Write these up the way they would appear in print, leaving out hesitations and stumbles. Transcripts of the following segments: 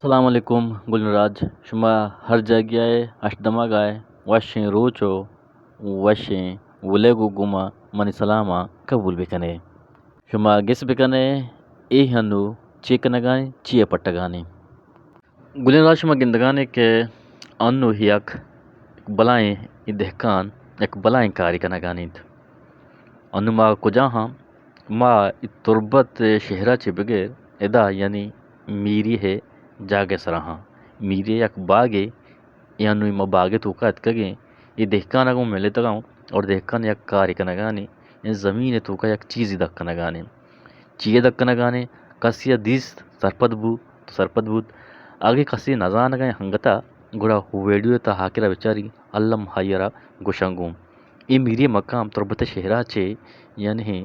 السلام علیکم گلنراج شما ہر جگہ اشدماگائے وشیں روچو وشیں ولیگو گما منی سلاما قبول بکنے شما گس بکنے ای ہنو چی کنگانی چی پٹگانی گلنراج شما گندگانے کے انو ہی یک بلائیں دہکان یک بلائیں کاری کنگانیت انو ما کجا ہاں ما تربت شہرہ چی بغیر ادا یعنی میری ہے جاگے سراہاں میری یک باغے یعنی ما باغے توکا اتکگیں یہ دہکان اگوں ملے تگاؤں اور دہکان یک کاری کنگانی یہ زمین توکا یک چیزی دکنگانی چیئے دکنگانی کسی دیس سرپد بود تو سرپد بود آگے کسی نزان گئے ہنگتا گڑا ویڈیو تا حاکرہ بچاری علم حیرہ گوشنگوں یہ میری مقام تربت شہرہ چے یعنی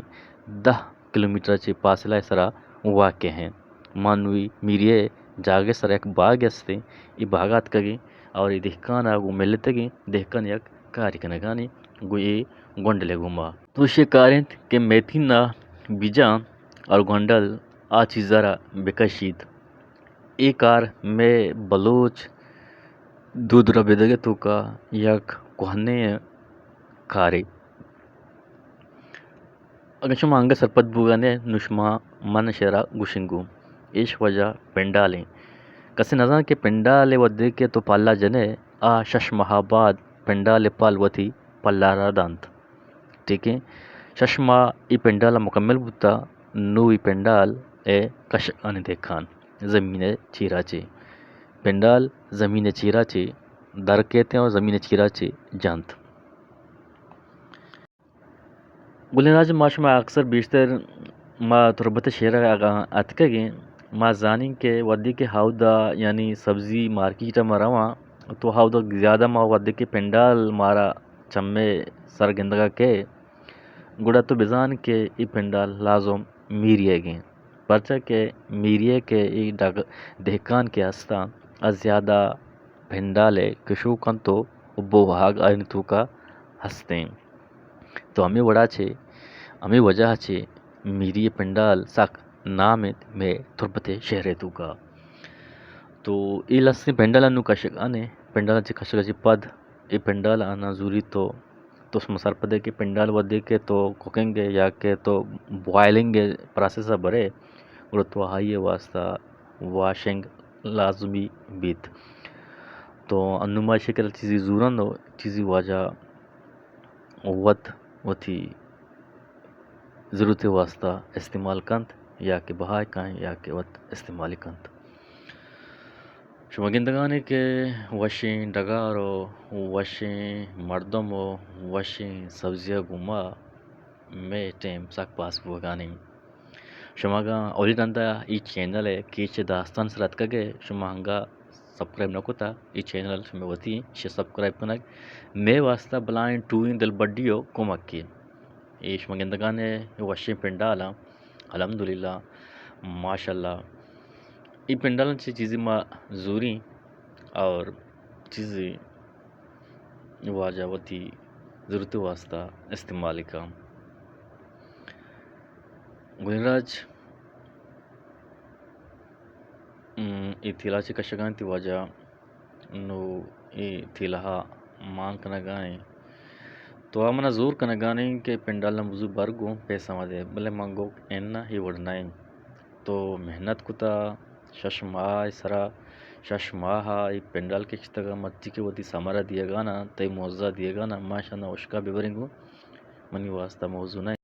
10 کلومیٹر چے فاصلہ سرا واقع ہیں مانوی میری جاگے سر یک باغ استے یہ باغات کگیں اور یہ دہکان آگو ملتے گیں دہکان یک کاری کنگانی گو یہ گونڈلے گوما تو یہ کاریں کہ میتھی نا بیجاں اور گونڈل آ چیزارا بکشید ای کار میں بلوچ دودھ را بیدگے تو کا یک کوہنے کاری اگر شما ہنگا سرپد بوگانے نشما من شہرہ گوشنگو ایش وجہ پنڈالیں کسی نظام کے پنڈالے ودے کے تو پالا جنے آ 6 ماہ بعد پنڈالے پال وتی پالا را دانت ٹھیک ہے 6 ماہ ای پنڈالا مکمل بوتا نو ای پنڈال اے کش آنے دیکھان زمین چیرا چے پنڈال زمین چیرا چے در کہتے ہیں اور زمین چیرا چے جانت گلنراج ما شما اکثر بیشتر ما تربت شہرہ آگاں اتکگیں ما زانیں کہ ودی کے ہاودا یعنی سبزی مارکیٹ ما رواں تو ہاودا زیادہ ما ودی کے پنڈال مارا چمے سر گندگا کے گڑا تو بزان کے ای پنڈال لازم میریے گیں پرچہ کہ میریے کے ای دہکان کے ہستا از زیادہ پنڈالے کشو کن تو بو بھاگ آئین تو کا ہستیں تو ہمیں وڑا چھے ہمیں وجہ چھے میری پنڈال ساک نامت میں تربت شہرے تو کا تو ای لسنے پنڈال انو کشک آنے پنڈال چھے کشک چھے پد ای پنڈال آنا زوری تو اس مسار پدے کہ پنڈال ودے کے تو کوکنگ گے یا کہ تو بوائلنگ گے پراسیسا برے اور تو آئیے واسطہ واشنگ لازمی بیت تو انو ما شکل چیزی زورن دو چیزی واجہ وط وتی ضرورت واسطہ استعمال کنت یا کہ بہائے کائیں یا کہ وقت استعمالی کنت شما گندگانے کے وشیں ڈگارو وشیں مردمو وشیں سبزیہ گما میں ٹیم ساک پاس بوگانی شما گا اولی رندہ ای چینل ہے کیچ داستان سرات کگے شما ہنگا سبسکرائب نکو تا ای چینل شما وتی شما سبسکرائب کنگ میں واسطہ بلائیں ٹوئیں دل بڈیو کمک کی ای شما گندگانے وشیں پنڈالا الحمدللہ ماشاءاللہ ای پنڈالن چی چیزی ما زوری اور چیزی واجہ وتی ضرورت واسطہ استعمالی کا گلنراج ای تھیلا چی کشگان تی واجہ نو ای تھیلہا مان کنگائیں تو آمنا زور کنگانیں کہ پنڈالا موضوع برگو پیسہ مدے بلے مانگو اینا ہی وڑنائیں تو محنت کتا 6 ماہ سرا 6 ماہ ای پنڈال کے چتگا متی کے وتی سمرہ دیا گانا تی موزہ دیا گانا ماشاءاللہ اشکا ببرنگو منی واسطہ موضوع نہیں